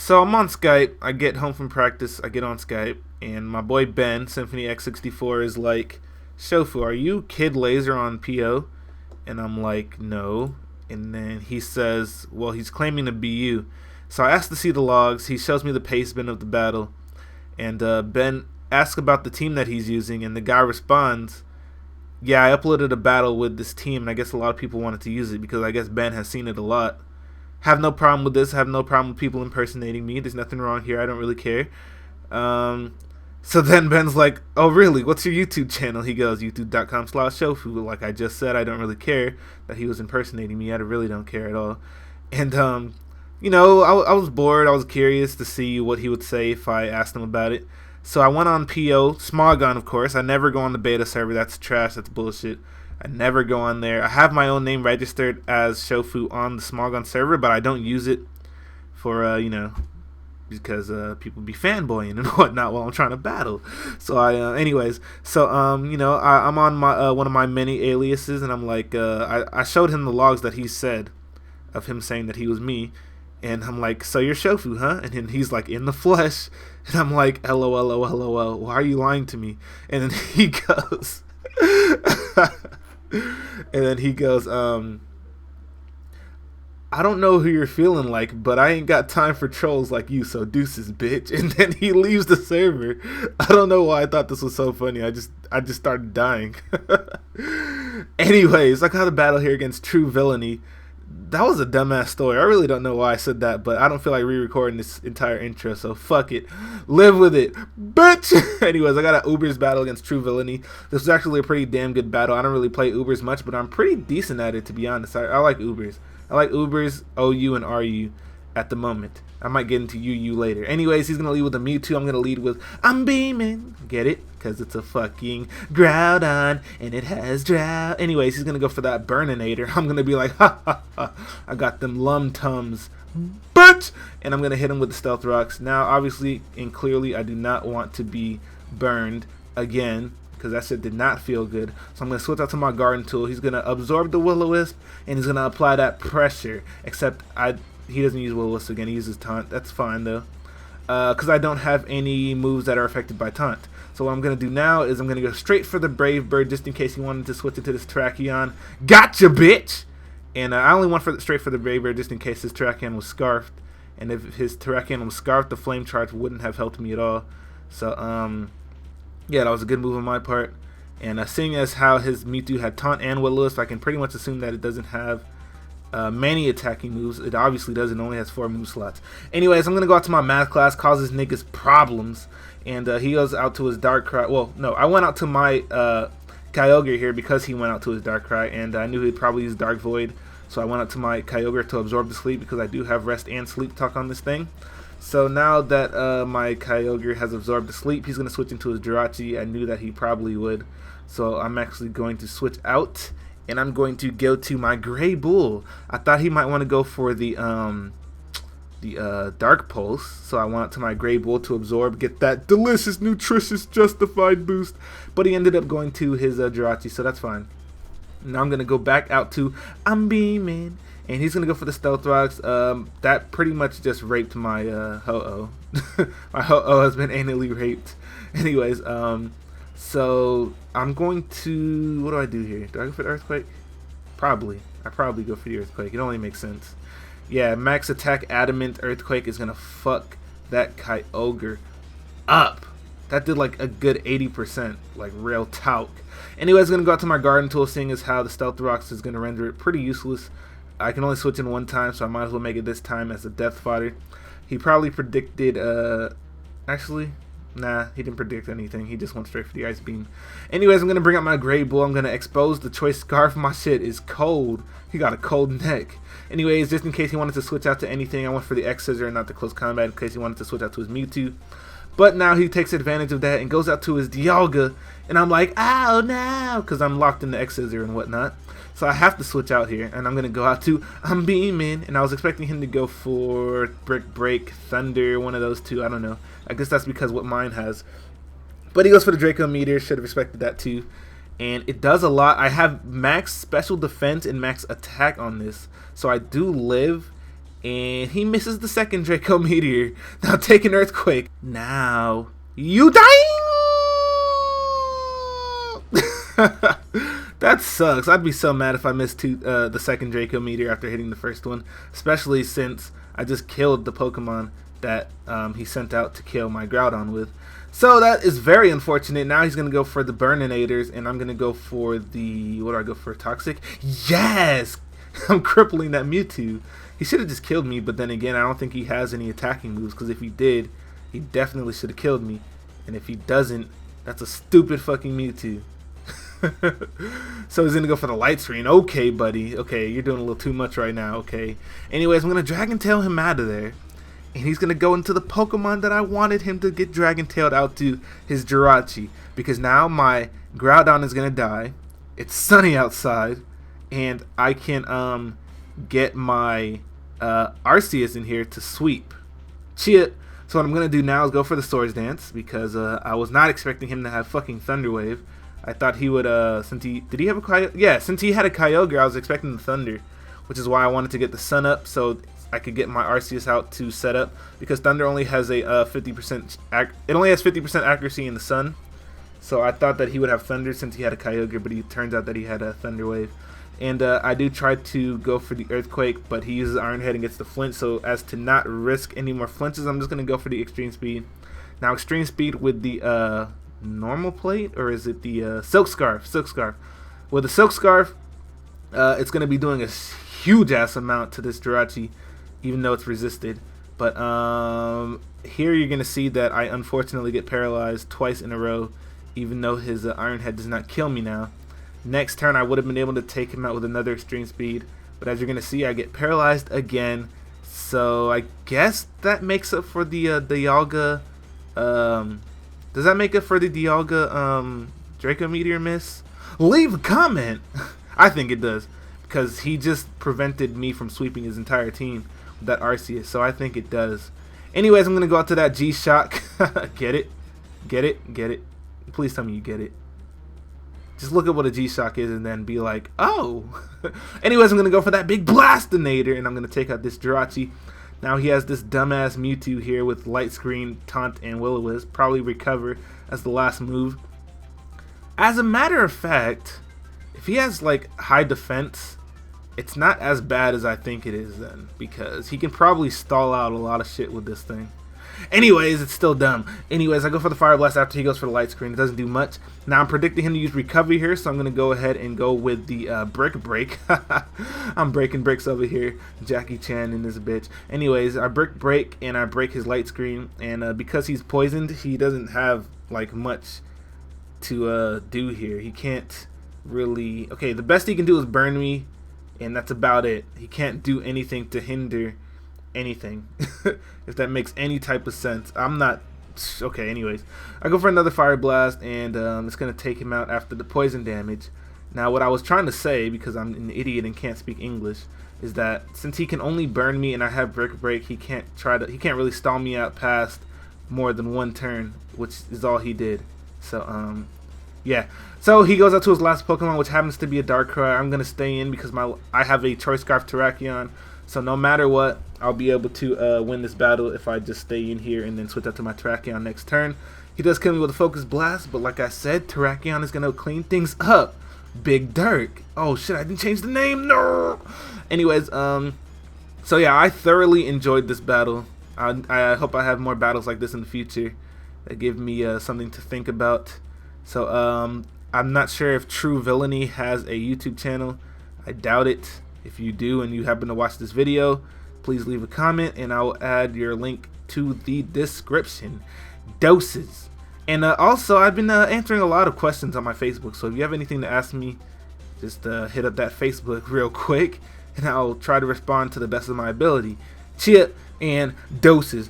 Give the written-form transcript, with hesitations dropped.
So I'm on Skype. I get home from practice. I get on Skype, and my boy Ben, Symphony X64, is like, "Shofu, are you Kid Laser on PO?" And I'm like, "No." And then he says, "Well, he's claiming to be you." So I ask to see the logs. He shows me the pacebin of the battle, and Ben asks about the team that he's using, and the guy responds, "Yeah, I uploaded a battle with this team, and I guess a lot of people wanted to use it because I guess Ben has seen it a lot. Have no problem with this. Have no problem with people impersonating me. There's nothing wrong here. I don't really care." So then Ben's like, "Oh, really? What's your YouTube channel?" He goes, "YouTube.com/shofu." Like I just said, I don't really care that he was impersonating me. I really don't care at all. And, I was bored. I was curious to see what he would say if I asked him about it. So I went on PO, Smogon, of course. I never go on the beta server. That's trash. That's bullshit. I never go on there. I have my own name registered as Shofu on the Smogon server, but I don't use it for, because people be fanboying and whatnot while I'm trying to battle. So I'm on my one of my many aliases, and I'm like, I showed him the logs that he said of him saying that he was me, and I'm like, "So you're Shofu, huh?" And then he's like, "In the flesh," and I'm like, "LOL, why are you lying to me?" And then he goes, "I don't know who you're feeling like, but I ain't got time for trolls like you, so deuces, bitch." And then he leaves the server. I don't know why I thought this was so funny. I just started dying. Anyways, I got a battle here against truevillany. That was a dumbass story. I really don't know why I said that, but I don't feel like re-recording this entire intro, so fuck it. Live with it, bitch! Anyways, I got an Ubers battle against truevillany. This was actually a pretty damn good battle. I don't really play Ubers much, but I'm pretty decent at it, to be honest. I like Ubers. I like Ubers, OU, and RU at the moment. I might get into UU later. Anyways, he's going to lead with a Mewtwo. I'm going to lead with I'm beaming. Get it? Because it's a fucking Groudon, and it has drought. Anyways, he's going to go for that Burninator. I'm going to be like, ha, ha, ha. I got them Lum-Tums, bitch! And I'm going to hit him with the Stealth Rocks. Now, obviously and clearly, I do not want to be burned again, because that shit did not feel good. So I'm going to switch out to my Garden Tool. He's going to absorb the Will-O-Wisp, and he's going to apply that pressure. Except he doesn't use Will-O-Wisp again. He uses Taunt. That's fine, though, because I don't have any moves that are affected by Taunt. So what I'm going to do now is I'm going to go straight for the Brave Bird, just in case he wanted to switch into this Terrakion. Gotcha, bitch! And I only went straight for the Brave Bird just in case his Terrakion was Scarfed. And if his Terrakion was Scarfed, the Flame Charge wouldn't have helped me at all. So, yeah, that was a good move on my part. And seeing as how his Mewtwo had Taunt and Will-O-Wisp, I can pretty much assume that it doesn't have many attacking moves. It obviously does. It only has 4 move slots. Anyways, I'm going to go out to my math class, causes niggas problems. And he goes out to his Darkrai. Well, no, I went out to my Kyogre here because he went out to his Darkrai. And I knew he'd probably use Dark Void. So I went out to my Kyogre to absorb the sleep because I do have Rest and Sleep Talk on this thing. So now that my Kyogre has absorbed the sleep, he's going to switch into his Jirachi. I knew that he probably would. So I'm actually going to switch out, and I'm going to go to my Gray Bull. I thought he might want to go for the Dark Pulse. So I went out to my Gray Bull to absorb, get that delicious, nutritious, justified boost. But he ended up going to his Jirachi, so that's fine. Now I'm going to go back out to I'm beaming. And he's going to go for the Stealth Rocks. That pretty much just raped my Ho-Oh. My Ho-Oh has been anally raped. Anyways, so I'm going to... What do I do here? Do I go for the Earthquake? Probably. I probably go for the Earthquake. It only makes sense. Yeah, max attack Adamant Earthquake is going to fuck that Kyogre up. That did like a good 80%. Like real talc. Anyways, going to go out to my Garden Tool, seeing as how the Stealth Rocks is going to render it pretty useless. I can only switch in one time, so I might as well make it this time as a death fodder. He probably predicted, actually, nah, he didn't predict anything. He just went straight for the Ice Beam. Anyways, I'm going to bring out my Gray Bull. I'm going to expose the Choice Scarf. My shit is cold. He got a cold neck. Anyways, just in case he wanted to switch out to anything, I went for the X-Scissor and not the Close Combat in case he wanted to switch out to his Mewtwo. But now he takes advantage of that and goes out to his Dialga. And I'm like, oh no, because I'm locked in the X-Scissor and whatnot. So I have to switch out here, and I'm going to go out to I'm beaming, and I was expecting him to go for Brick Break, Thunder, one of those two, I don't know. I guess that's because what mine has. But he goes for the Draco Meteor, should have expected that too. And it does a lot. I have max special defense and max attack on this, so I do live, And he misses the second Draco Meteor. Now take an Earthquake. Now you dying! That sucks. I'd be so mad if I missed the second Draco Meteor after hitting the first one. Especially since I just killed the Pokemon that he sent out to kill my Groudon with. So that is very unfortunate. Now he's going to go for the Burninators, and I'm going to go for the... What do I go for? Toxic? Yes! I'm crippling that Mewtwo. He should have just killed me, but then again, I don't think he has any attacking moves, because if he did, he definitely should have killed me. And if he doesn't, that's a stupid fucking Mewtwo. So he's going to go for the Light Screen. Okay, buddy. Okay, you're doing a little too much right now. Okay. Anyways, I'm going to Dragon Tail him out of there. And he's going to go into the Pokemon that I wanted him to get Dragon Tailed out to, his Jirachi. Because now my Groudon is going to die. It's sunny outside. And I can get my Arceus in here to sweep. Chia. So what I'm going to do now is go for the Swords Dance. Because I was not expecting him to have fucking Thunder Wave. I thought he would, since he... Did he have a Kyogre? Yeah, since he had a Kyogre, I was expecting the Thunder. Which is why I wanted to get the Sun up. So I could get my Arceus out to set up, because Thunder only has a 50%. It only has 50% accuracy in the Sun, so I thought that he would have Thunder since he had a Kyogre, but it turns out that he had a Thunder Wave. And I do try to go for the Earthquake, but he uses Iron Head and gets the Flinch. So as to not risk any more flinches, I'm just gonna go for the Extreme Speed. Now Extreme Speed with the normal plate, or is it the Silk Scarf? Silk Scarf. With the Silk Scarf, it's gonna be doing a huge ass amount to this Jirachi, even though it's resisted. But here you're going to see that I unfortunately get paralyzed twice in a row, even though his Iron Head does not kill me now. Next turn I would have been able to take him out with another Extreme Speed, but as you're going to see, I get paralyzed again. So I guess that makes up for the Dialga. Does that make up for the Dialga Draco Meteor miss? Leave a comment! I think it does, because he just prevented me from sweeping his entire team with that Arceus, so I think it does. Anyways, I'm going to go out to that G-Shock. Get it? Get it? Get it? Please tell me you get it. Just look at what a G-Shock is and then be like, oh! Anyways, I'm going to go for that big Blastinator, and I'm going to take out this Jirachi. Now he has this dumbass Mewtwo here with Light Screen, Taunt, and Will-O-Wisp. Probably Recover as the last move. As a matter of fact, if he has like high defense, it's not as bad as I think it is then, because he can probably stall out a lot of shit with this thing. Anyways, it's still dumb. Anyways, I go for the Fire Blast after he goes for the Light Screen. It doesn't do much. Now I'm predicting him to use Recovery here, so I'm going to go ahead and go with the Brick Break. I'm breaking bricks over here. Jackie Chan in this bitch. Anyways, I Brick Break and I break his Light Screen, and because he's poisoned, he doesn't have like much to do here. He can't really... Okay, the best he can do is burn me, and that's about it. He can't do anything to hinder anything. If that makes any type of sense. I'm not... Okay, anyways. I go for another Fire Blast, and it's going to take him out after the poison damage. Now, what I was trying to say, because I'm an idiot and can't speak English, is that since he can only burn me and I have Brick Break, he can't really stall me out past more than one turn, which is all he did. So, yeah. So he goes out to his last Pokemon, which happens to be a Darkrai. I'm going to stay in because I have a Choice Scarf Terrakion. So no matter what, I'll be able to win this battle if I just stay in here and then switch out to my Terrakion next turn. He does kill me with a Focus Blast, but like I said, Terrakion is going to clean things up. Big Dirk. Oh shit, I didn't change the name. No! Anyways, so yeah, I thoroughly enjoyed this battle. I hope I have more battles like this in the future that give me something to think about. So I'm not sure if True Villainy has a YouTube channel. I doubt it. If you do and you happen to watch this video, please leave a comment and I will add your link to the description. Doses. And also, I've been answering a lot of questions on my Facebook, so if you have anything to ask me, just hit up that Facebook real quick and I'll try to respond to the best of my ability. Chia and doses.